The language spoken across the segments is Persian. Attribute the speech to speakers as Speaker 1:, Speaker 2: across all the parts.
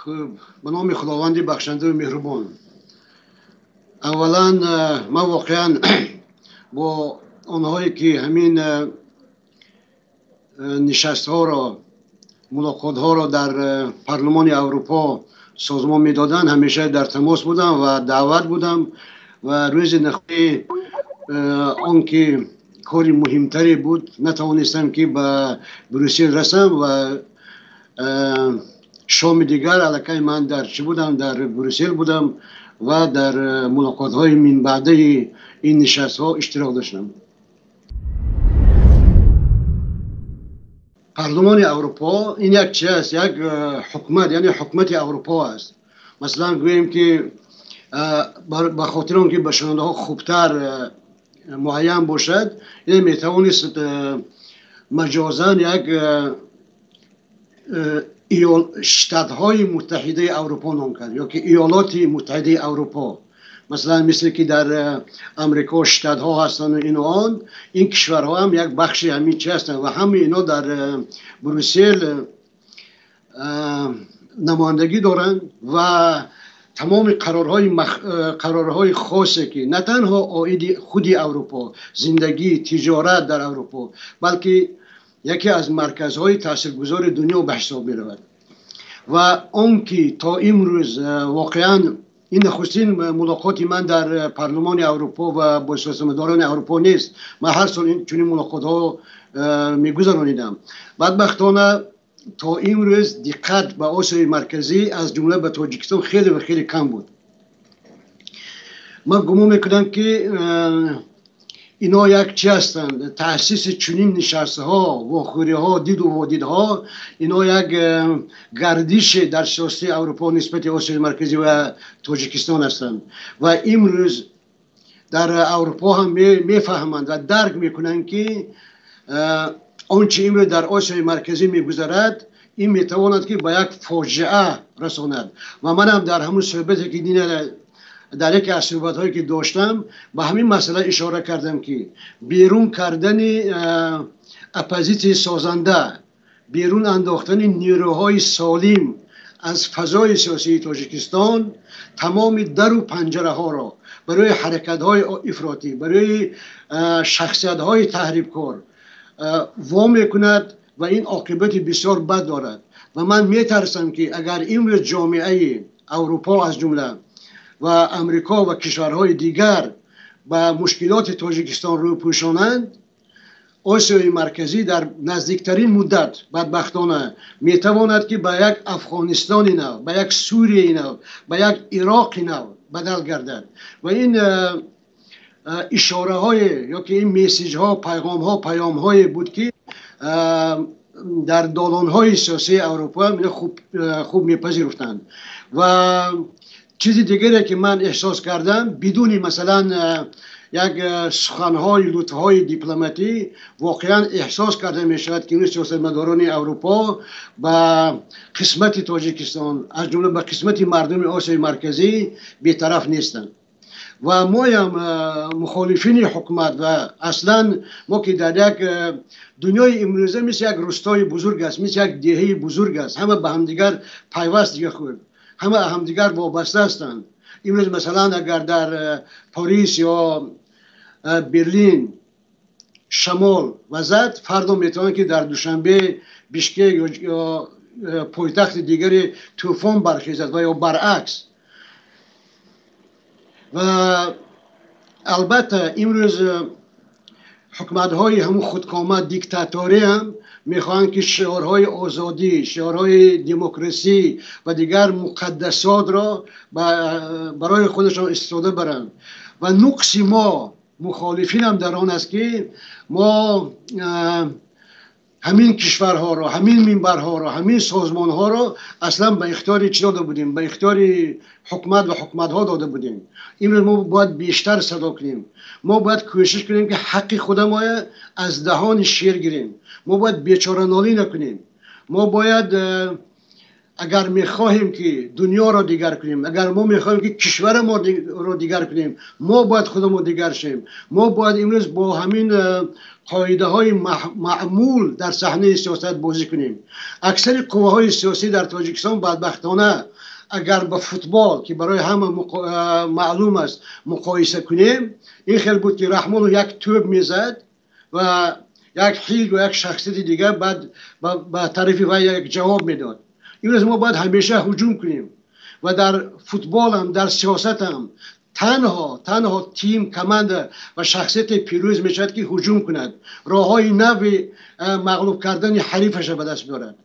Speaker 1: خب به نام خداوند بخشنده و مهربان. اولا ما واقعا با آنهایی که همین نشست ها را ملاقات ها را در پارلمان اروپا سازمان میدادن همیشه در تماس بودم و دعوت بودم و روز نخواهی آنکه کاری مهمتری بود نتوانستم که به بروسل رسم و شام دیگر علاقه من در چی بودم در بروسل بودم و در ملاقات های من بعده این نشست ها اشتراک داشتم. پارلمان اروپا این یک چیز است، یک حکومت، یعنی حکومت اروپا است. مثلا گوییم که به خاطر اون که به شنونده ها خوبتر معین باشد، این میتوانست مجازاً یک شتات های متحده اروپا نام کرد یا که ایالات متحده اروپا. مثلا مثل که در امریکا شتات ها هستند و این و آن، این کشورها هم یک بخشی همین چی هستند و همه اینا در بروسل نمایندگی دارند و تمام قرارهای خاصی که نه تنها عاید خود اروپا، زندگی، تجارت در اروپا، بلکه یکی از مرکزهای تاثیرگذار دنیا به حساب می رود. و آن که تا امروز واقعا این نخستین ملاقات من در پارلمان اروپا و با سیاستمداران اروپا نیست. من هر سال این چنین ملاقات ها می گذرانیدم. بدبختانه تا امروز دقت به آسیای مرکزی از جمله به تاجیکستان خیلی و خیلی کم بود. من گمان میکنم که اینا یک چی هستند، تأسیس چنین نشسته ها، واخوری ها، دید و وادید ها، اینا یک گردش در سیاست اروپا نسبت آسیای مرکزی و تاجیکستان هستند و امروز در اروپا هم میفهمند و درک میکنند که آنچه امروز در آسیای مرکزی میگذرد این میتواند که به یک فاجعه رساند. و من هم در همون صحبتی که در یک از صحبت هایی که داشتم به همین مسئله اشاره کردم که بیرون کردن اپوزیسیون سازنده، بیرون انداختن نیروهای سالم از فضای سیاسی تاجیکستان تمام در و پنجره ها را برای حرکت های افراطی، برای شخصیت های تحریک‌کار وام کند و این عاقبت بسیار بد دارد. و من میترسم که اگر امروز جامعه اروپا از جمله و امریکا و کشورهای دیگر به مشکلات تاجیکستان رو پوشانند، آسیای مرکزی در نزدیکترین مدت بدبختانه میتواند که به یک افغانستان نو، به یک سوریه نو، به یک عراق نو بدل گردد. و این اشاره های یا که این میسیج ها، پیام های بود که در دالان های سیاسی اروپا خوب میپذیرفتند. و چیزی دیگری که من احساس کردم، بدون مثلا یک سخنهای لطفهای دیپلماتی واقعا احساس کرده می شود که این سیاستمداران اروپا با قسمت تاجیکستان از جمله با قسمت مردم آسیای مرکزی بی‌طرف نیستند. و ما هم مخالفین حکومت و اصلا ما که در یک دنیای امروزه مثل یک روستای بزرگ است، مثل یک دهه بزرگ است، همه به همدیگر پیوست دیگه خود، همه همدیگر وابسته هستند. امروز مثلا اگر در پاریس یا برلین شمال وزد، فردا میتونه که در دوشنبه بیشکک یا پایتخت دیگری طوفان برخیزد و یا برعکس. و البته امروز حکومت های همون خودکامه دیکتاتوری هم میخوان که شعارهای آزادی، شعارهای دموکراسی و دیگر مقدسات را برای خودشان استفاده برند. و نقص ما مخالفین هم در آن است که ما همین کشورها را، همین منبرها را، همین سازمانها را اصلا به اختیار چی داده بودیم؟ به اختیار حکومت و حکومتها داده بودیم. امروز ما باید بیشتر صدا کنیم. ما باید کوشش کنیم که حق خودمان از دهان شیر گیریم. ما باید بیچاره نالی نکنیم. ما باید اگر میخواهیم که دنیا را دیگر کنیم، اگر ما میخواهیم که کشور ما را دیگر کنیم، ما باید خودمون دیگر شیم. ما باید امروز با همین قاعده های معمول در صحنه سیاست بازی کنیم. اکثر قوه های سیاسی در تاجیکستان بدبختانه اگر با فوتبال که برای همه معلوم است مقایسه کنیم، این خیلی بود که رحمان یک توپ میزد و یک حیل و یک شخصیت دیگه بعد با طرف و یک جواب میداد. امروز ما باید همیشه هجوم کنیم و در فوتبال هم در سیاست هم تنها تیم کماند و شخصیت پیروز میشد که هجوم کند، راه های نو مغلوب کردن حریفش به دست بیارد.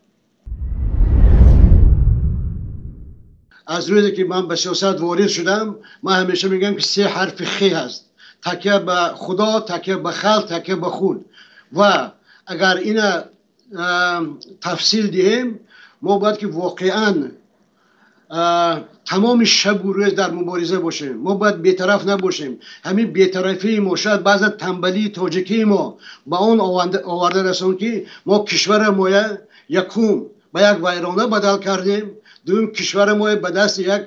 Speaker 1: از روزی که من به سیاست وارد شدم، من همیشه میگم که 3 حرف خی هست: تکیه به خدا، تکیه به خلق، تکیه به خود. و اگر این تفصیل دهیم، ما باید که واقعا تمام شب و روز در مبارزه باشیم. ما باید بی‌طرف نباشیم. همین بی‌طرفی ما، شاید بعض تنبلی تاجیکی ما با اون آورده رسون که ما کشور ما یکم به یک ویرانه بدل کردیم، دوم کشور ما به دست یک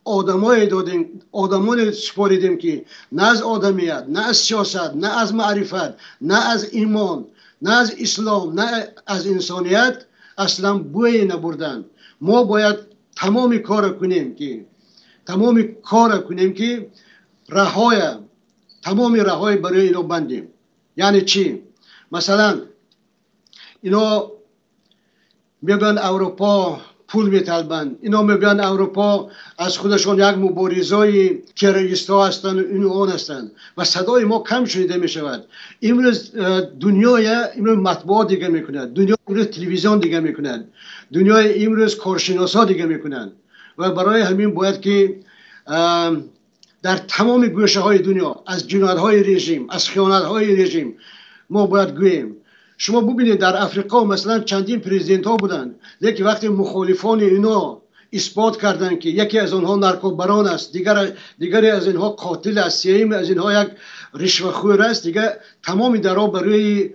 Speaker 1: آدمای دادیم، آدمان سپاریدیم که نه از آدمیت، نه از سیاست، نه از معرفت، نه از ایمان، نه از اسلام، نه از انسانیت اصلا بوی نبردن. ما باید تمام کار کنیم که تمام رهای برای اینو بندیم. یعنی چی؟ مثلا اینا میگن اروپا پول میطلبند، اینا میگن اروپا از خودشون یک مبارزای تروریست ها هستند و این و آن هستند و صدای ما کم شنیده میشود. امروز امروز مطبوعات دیگه میکنند، دنیا امروز تلویزیون دیگه میکنند، دنیا امروز کارشناسا دیگه میکنند و برای همین باید که در تمام گوشه های دنیا از جنایت های رژیم، از خیانت های رژیم ما باید گوییم. شما ببینید در افریقا مثلا چندین پرزیدنت ها بودند، لیکن وقتی مخالفان اینا اثبات کردند که یکی از آنها نارکوبران است، دیگری از اینها قاتل است، سومی از اینها یک رشوه‌خور است، دیگه تمام درها برای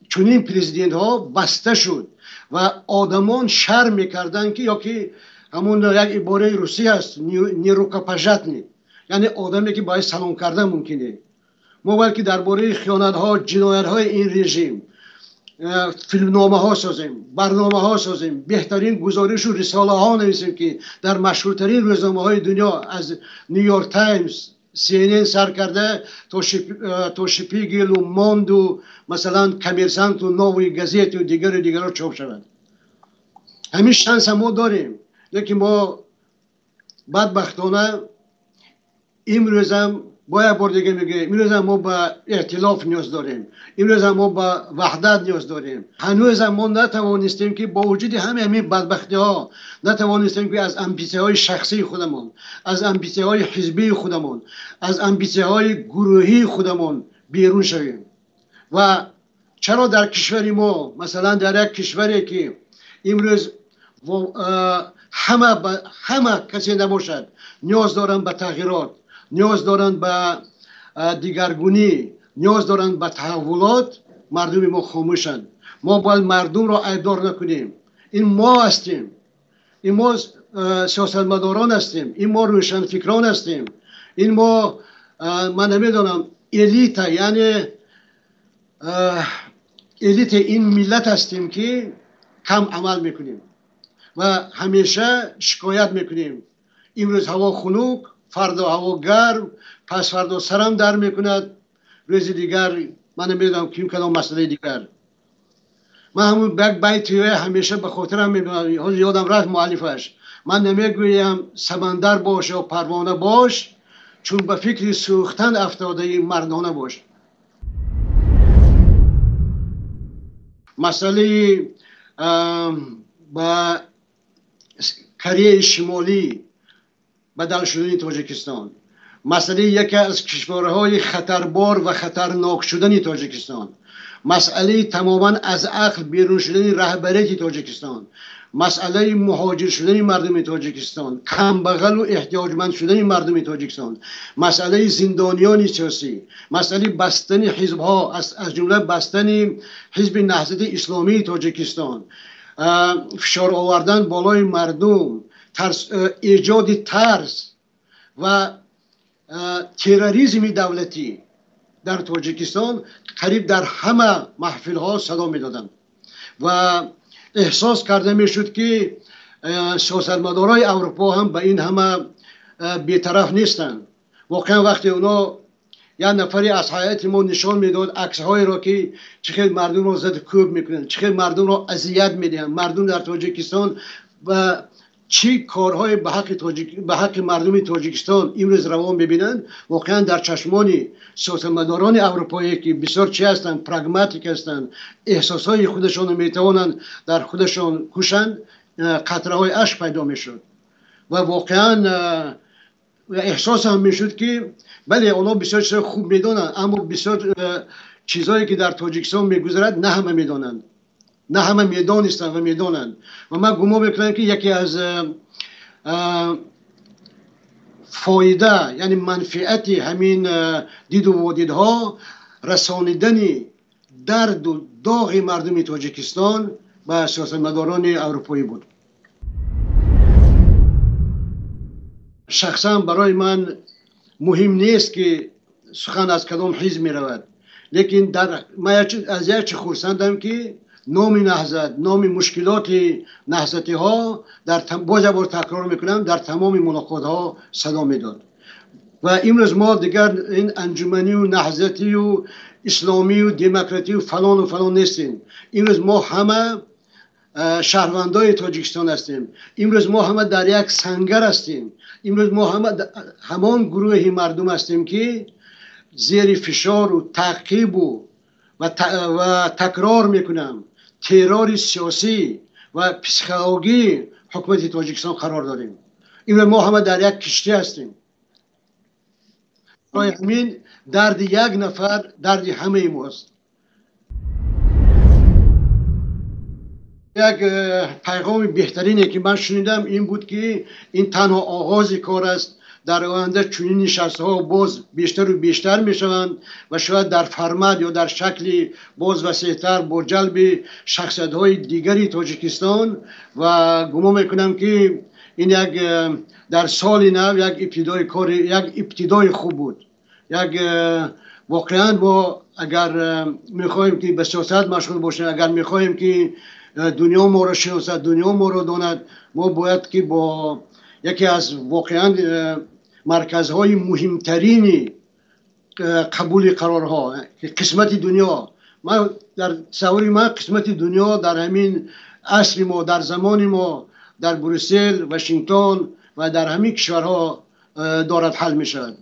Speaker 1: چنین پرزیدنت ها بسته شد و آدمان شرم میکردند که یا که همون یک عباره روسی هست، نیروکاپژاتنی، یعنی آدمی که باید سلام کردن ممکنه. ما باید که درباره خیانت ها، جنایت های این رژیم فیلمنامه ها سازیم، برنامه ها سازیم، بهترین گزارش و رساله ها نویسیم که در مشهورترین روزنامه های دنیا از نیویورک تایمز، CNN سر کرده تا شپیگل و موند و مثلا کمیرسانت و نوی گزیت و دیگر چاپ شود. همین شانس ما داریم، لیکن ما بدبختانه امروز هم باید بار دیگه میگه، امروز هم ما با ائتلاف نیاز داریم، امروز هم ما با وحدت نیاز داریم. هنوز هم ما نتوانستیم که با وجود همین بدبختی ها نتوانستیم که از امبیسه های شخصی خودمون، از امبیسه های حزبی خودمون، از امبیسه های گروهی خودمون بیرون شویم. و چرا در کشوری ما، مثلا در یک کشوری که امروز همه کسی نباشد، نیاز دارن به تغییرات، نیاز دارن به دیگرگونی، نیاز دارن به تحولات، مردم ما خاموشند. ما باید مردم را عیبدار نکنیم. این ما هستیم، این ما سیاستمداران هستیم، این ما روشنفکران هستیم، این ما من نمیدونم الیت، یعنی الیت این ملت هستیم که کم عمل میکنیم و همیشه شکایت میکنیم. امروز هوا خنک، فردا هوا گرم، پس فردا سرم در میکند، روز دیگر من نمیدونم کیم کدام مسئله دیگر. من همون بیتی همیشه به خاطرم میبینم، یادم رفت مؤلفش. من نمیگویم سمندر باش و پروانه باش، چون به فکر سوختن افتاده مردانه باش. مسئله با کره شمالی بدل شدن تاجیکستان، مسئله یکی از کشورهای خطربار و خطرناک شدن تاجیکستان، مسئله تماما از عقل بیرون شدن رهبریت تاجیکستان، مسئله مهاجر شدن مردم تاجیکستان، کم بغل و احتیاجمند شدن مردم تاجیکستان، مسئله زندانیان سیاسی، مسئله بستن حزب ها از جمله بستن حزب نهضت اسلامی تاجیکستان، فشار آوردن بالای مردم، ایجاد ترس و تروریسم دولتی در تاجیکستان قریب در همه محفل ها صدا می دادن و احساس کرده می شد که سیاستمدارای اروپا هم به این همه بی‌طرف نیستند. واقعا وقتی اونا یا نفری از حیات ما نشان میداد عکس های را که چقدر مردم را زد کوب میکنن، چقدر مردم را اذیت میدن، مردم در تاجیکستان و چی کارهای به حق مردم تاجیکستان امروز روان میبینند. واقعا در چشمان سیاستمداران اروپایی که بسیار چی هستند، پراگماتیک هستند، احساسهای خودشان میتوانند در خودشان کشند، قطره های اشک پیدا میشد و واقعا احساس هم میشد که بله اونا بسیار چیزای خوب میدونن، اما بسیار چیزایی که در تاجیکستان میگذرد نه همه میدونن، نه همه میدانستن و میدونن. و من گمان میکنم که یکی از فایده یعنی منفعت همین دید و وادیدها رسانیدن درد و داغ مردم تاجیکستان به سیاستمداران اروپایی بود. شخصا برای من مهم نیست که سخن از کدام حزب می رود، لیکن من از یک خرسندم که نام نهضت، نام مشکلات نهضتی ها باز بار تکرار میکنم در تمام ملاقات ها صدا میداد. و امروز ما دیگر این انجمنی و نهضتی و اسلامی و دموکراتی و فلان نیستیم. امروز ما همه شهروندای تاجیکستان هستیم. امروز ما همه در یک سنگر هستیم. امروز ما همه همان گروه مردم هستیم که زیر فشار و تعقیب و تکرار میکنم ترور سیاسی و پسیکولوژی حکومت تاجیکستان قرار داریم. امروز ما همه در یک کشتی هستیم. برای همین درد یک نفر درد همه ماست. یک پیغام بهترینی که من شنیدم این بود که این تنها آغاز کار است. در آینده چنین نشست‌ها باز بیشتر و بیشتر میشوند و شاید در فرمت یا در شکل باز وسیع‌تر با جلب شخصیت‌های دیگری تاجیکستان و گمان میکنم که این یک در سال نو یک ابتدای کار، یک ابتدای خوب بود. یک واقعا ما اگر میخوایم که به سیاست مشغول باشیم، اگر میخوایم که دنیا ما را شناسد، دنیا ما را داند، ما باید که با یکی از واقعا مرکزهای مهمترین قبول قرارها قسمت دنیا، ما در تصور من قسمت دنیا در همین عصر ما، در زمان ما در بروسل، واشنگتن و در همین کشورها دارد حل می شود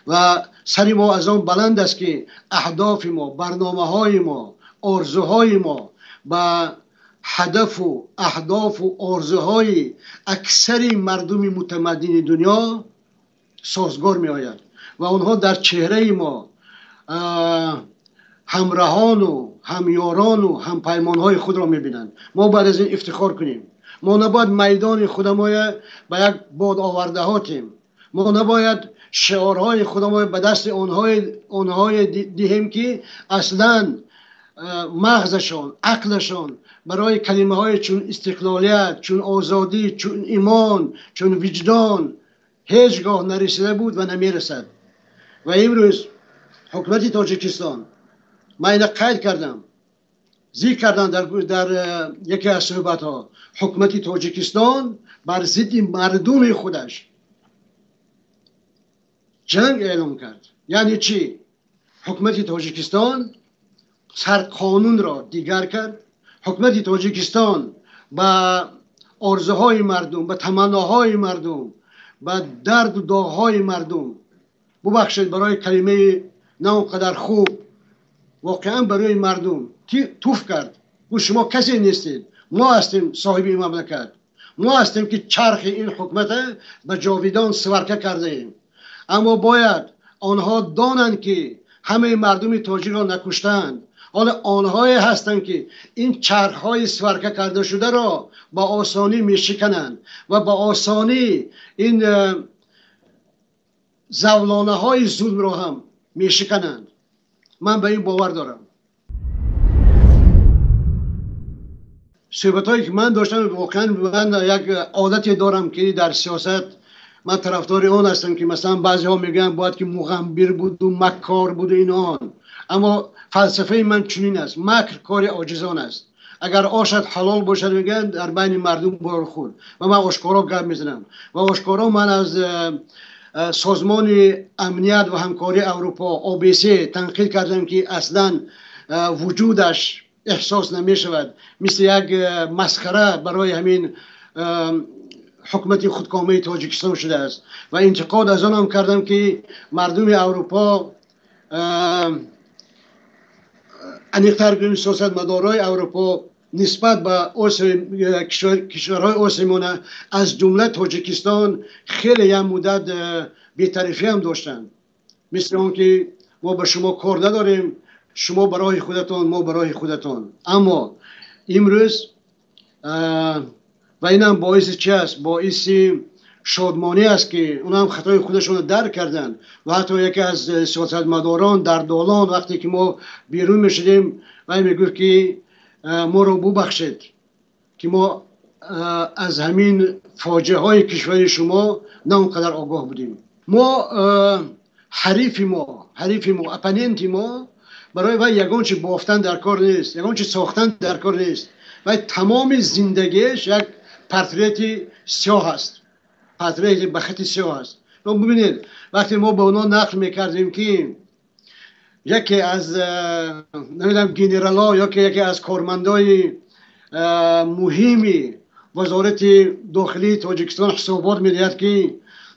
Speaker 1: و سر ما از آن بلند است که اهداف ما، برنامه های ما، آرزوهای ما با هدف و اهداف و آرزوهای اکثر مردم متمدن دنیا سازگار می آید و آنها در چهره ما همراهان و همیاران و همپیمانهای خود را می بینند. ما باید از این افتخار کنیم. ما نباید میدان خودمان به یک باد آورده هاتیم. ما نباید شعارهای خودمان به دست آنهای دهیم که اصلا مغزشان، عقلشان برای کلمه های چون استقلالیت، چون آزادی، چون ایمان، چون وجدان هیچگاه نرسیده بود و نمیرسد. و امروز حکومت تاجیکستان، من اینو قید کردم، ذکر کردن در یکی از صحبت ها، حکومت تاجیکستان بر ضد مردم خودش جنگ اعلام کرد. یعنی چی؟ حکومت تاجیکستان سر قانون را دیگر کرد. حکومت تاجیکستان با آرزوهای مردم، با تمناهای مردم، با درد و داغهای مردم، ببخشید برای کلمه نه اونقدر خوب، واقعا برای مردم توف کرد. و شما کسی نیستید، ما هستیم صاحب این مملکت، ما هستیم که چرخ این حکومت به جاویدان سورکه کرده ایم. اما باید آنها دانند که همه مردم تاجیک را نکشتند. حالا آنهایی هستند که این چرخهای سورکه کرده شده را با آسانی میشکنند و با آسانی این زولانه های ظلم را هم میشکنند. من به این باور دارم. صحبت هایی که من داشتم، واقعا من یک عادتی دارم که در سیاست من طرفدار اون هستم که مثلا بعضی ها میگن باید که مغمبر بود و مکار بود و این آن، اما فلسفه من چنین است: مکر کار عاجزان است. اگر آشد حلال باشد میگن در بین مردم بار خود و من آشکارا گپ میزنم و آشکارا من از سازمان امنیت و همکاری اروپا OBSE تنقید کردم که اصلا وجودش احساس نمی شود، مثل یک مسخره برای همین حکومت خودکامه تاجیکستان شده است و انتقاد از آن هم کردم که مردم اروپا انیقتر بین سیاست مدارای اروپا نسبت به کشورهای آسیمانه از جمله تاجیکستان خیلی هم مدت بی‌طرفی هم داشتن، مثل اون که ما به شما کار نداریم، شما برای خودتان، ما برای خودتان. اما امروز و این هم باعث چی است؟ باعث شادمانی است که اون هم خطای خودشون رو درک کردن و حتی یکی از سیاستمداران در دالان وقتی که ما بیرون میشدیم و میگفت که ما رو ببخشید که ما از همین فاجعه های کشور شما نه اونقدر آگاه بودیم. ما حریف ما اپننت ما برای و یگان چی بافتن در کار نیست، یگان چی ساختن در کار نیست و تمام زندگیش یک پورتریت سیاه است، پورتریت بخط سیاه است. و ببینید وقتی ما به اونا نقل میکردیم که یکی از نمیدونم گنرالا یا که یکی از کارمندای مهمی وزارت داخلی تاجیکستان حسابات میدهد که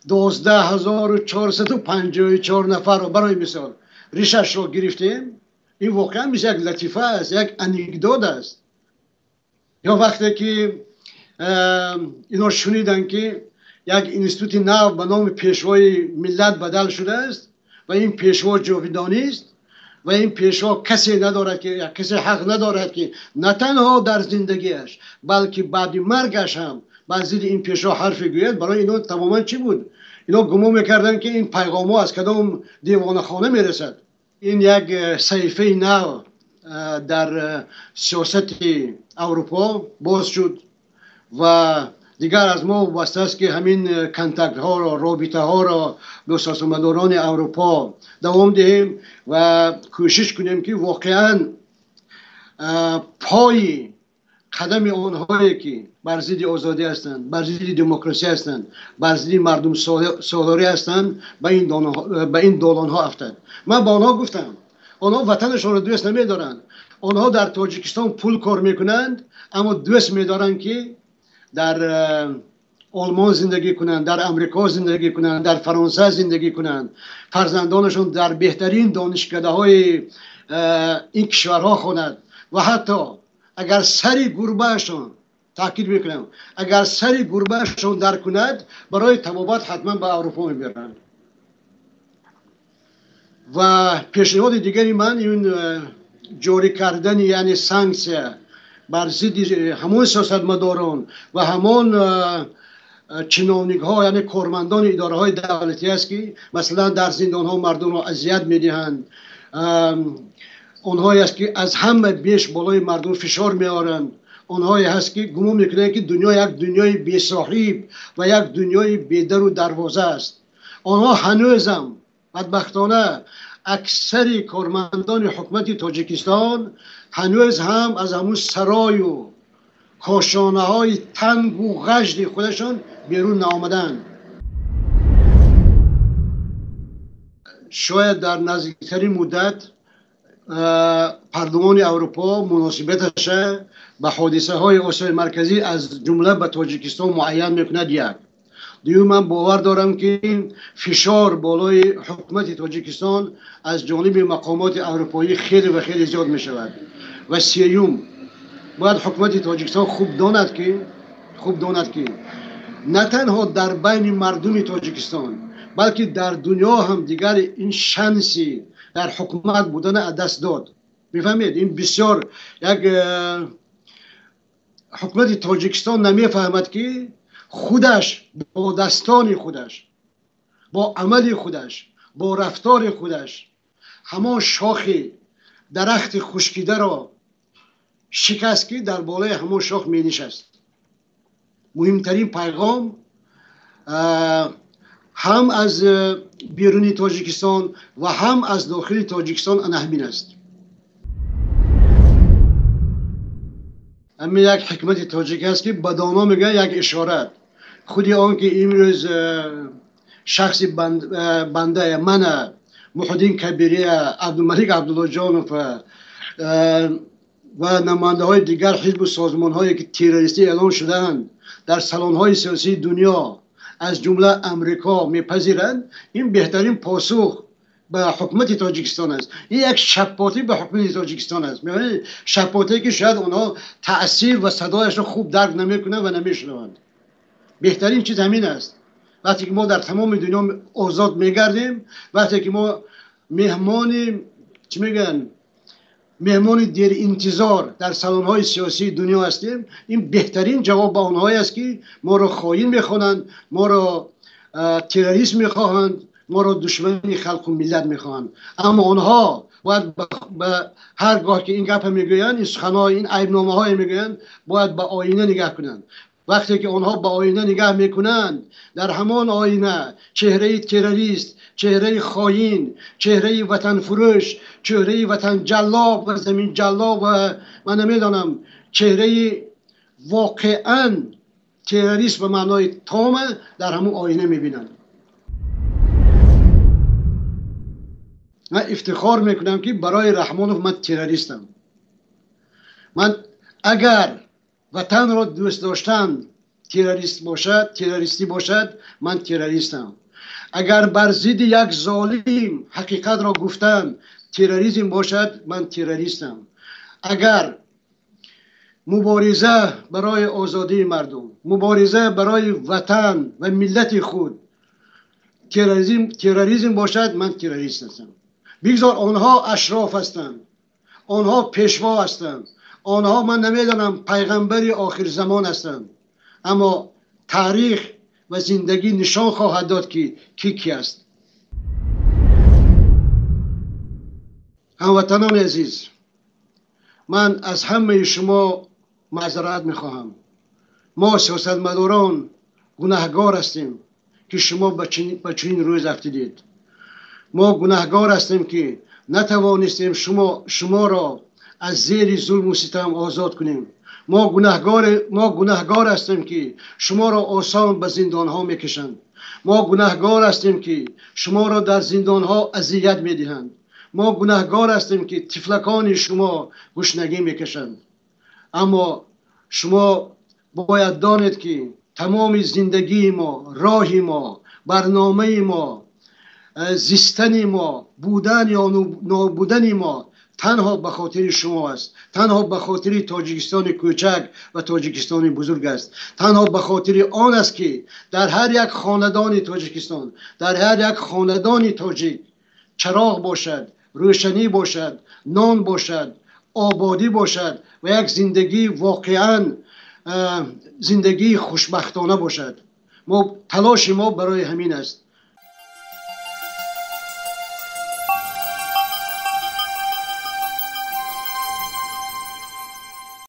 Speaker 1: 12454 نفر رو برای مثال ریشش رو گرفتیم، این واقعا میشه یک لطیفه است، یک انیکدوت است. یا وقتی که اینا شنیدن که یک انستیتوت نو به نام پیشوای ملت بدل شده است و این پیشوا جاودانی است و این پیشوا کسی ندارد که کسی حق ندارد که نه تنها در زندگیش بلکه بعد مرگش هم بعضی این پیشوا حرف گوید. برای اینا تماما چی بود؟ اینا گمان میکردن که این پیغام ها از کدام دیوانه خانه میرسد. این یک صحیفه نو در سیاست اروپا باز شد و دیگر از ما واسطه است که همین کنتکت ها را، رابطه ها را با سیاستمداران اروپا دوام دهیم و کوشش کنیم که واقعا پای قدم آنهایی که بر ضد آزادی هستند، بر ضد دموکراسی هستند، بر ضد مردم سالاری هستند به این دالان ها افتاد. من با آنها گفتم آنها وطنشان را دوست نمیدارند، آنها در تاجیکستان پول کار میکنند اما دوست میدارند که در آلمان زندگی کنند، در امریکا زندگی کنند، در فرانسه زندگی کنند، فرزندانشون در بهترین دانشکده های این کشورها خوانند و حتی اگر سری گربهشون، تاکید میکنم اگر سری گربهشون در کند برای طبابت حتما به اروپا میبرند. و پیشنهاد دیگری من این جاری کردن یعنی سانکسیا بر ضد همون سیاستمداران و همون چینونیک ها یعنی کارمندان اداره های دولتی است که مثلا در زندان ها مردم را اذیت میدهند، اونهایی است که از همه بیش بالای مردم فشار میارند، اونهایی هست که گمان میکنند که دنیا یک دنیای بی صاحب و یک دنیای بی در و دروازه است. آنها هنوزم بدبختانه اکثر کارمندان حکومت تاجیکستان هنوز هم از همون سرای و کاشانه های تنگ و غژد خودشان بیرون نآمدن. شاید در نزدیکترین مدت پارلمان اروپا مناسبتش به حادثه های آسیای مرکزی از جمله به تاجیکستان معین میکند. یک دیو من باور دارم که این فشار بالای حکومت تاجیکستان از جانب مقامات اروپایی خیلی و خیلی زیاد می شود. و سیوم باید حکومت تاجیکستان خوب داند که نه تنها در بین مردم تاجیکستان بلکه در دنیا هم دیگر این شانسی در حکومت بودن از دست داد. میفهمید این بسیار یک حکومت تاجیکستان نمیفهمد که خودش با دستان خودش، با عمل خودش، با رفتار خودش همان شاخ درخت خشکیده را شکست که در بالای همان شاخ می نشست. مهمترین پیغام هم از بیرون تاجیکستان و هم از داخل تاجیکستان همین است. همین یک حکمت تاجیک است که بدانا میگه یک اشارت. خودی آن که امروز شخصی بنده من محدین کبیری عبدالملک عبدالله جانوف و نماینده های دیگر حزب و سازمان هایی که تروریستی اعلان شدند در سالن های سیاسی دنیا از جمله امریکا میپذیرند، این بهترین پاسخ به حکومت تاجیکستان است. این یک شپاتی به حکومت تاجیکستان است. می‌بینید شپاتی که شاید اونها تأثیر و صدایش رو خوب درک نمیکنند و نمیشنوند. بهترین چیز همین است. وقتی که ما در تمام دنیا آزاد میگردیم، وقتی که ما مهمان چی میگن مهمان دیر انتظار در سالن های سیاسی دنیا هستیم، این بهترین جواب به آنهایی است که ما را خائن میخوانند، ما را تروریست میخواهند، ما را دشمن خلق و ملت میخواهند. اما آنها باید به هرگاه که این گپ میگویند، این سخنهای این عیبنامه های میگویند، باید به آینه نگاه کنند. وقتی که آنها به آینه نگاه میکنند، در همان آینه چهره تروریست، چهره خائن، چهره وطن فروش، چهره وطن جلاب و زمین جلاب و من نمیدانم چهره واقعا تروریست به معنای تام در همون آینه میبینند. من افتخار میکنم که برای رحمانوف من تروریستم. من اگر وطن را دوست داشتن تروریستی باشد، من تروریستم. اگر بر ضد یک ظالم حقیقت را گفتن تروریسم باشد، من تروریستم. اگر مبارزه برای آزادی مردم، مبارزه برای وطن و ملت خود تروریسم باشد، من تروریست هستم. بگذار آنها اشراف هستند، آنها پیشوا هستند، آنها من نمیدانم پیغمبر آخر زمان هستند، اما تاریخ و زندگی نشان خواهد داد که کی است. هموطنان عزیز، من از همه شما معذرت میخواهم. ما سیاستمداران گناهگار هستیم که شما به چنین روز افتادید. ما گناهگار هستیم که نتوانستیم شما را از زیر ظلم و ستم آزاد کنیم. ما گناهگار هستیم که شما را آسان به زندان ها میکشند. ما گناهگار هستیم که شما را در زندان ها اذیت میدهند. ما گناهگار هستیم که طفلکان شما گشنگی میکشند. اما شما باید دانید که تمام زندگی ما، راه ما، برنامه ما، زیستن ما، بودن یا نابودن ما تنها به خاطر شما است. تنها به خاطر تاجیکستان کوچک و تاجیکستان بزرگ است. تنها به خاطر آن است که در هر یک خاندان تاجیکستان، در هر یک خاندان تاجیک چراغ باشد، روشنی باشد، نان باشد، آبادی باشد و یک زندگی واقعا زندگی خوشبختانه باشد. تلاش ما برای همین است.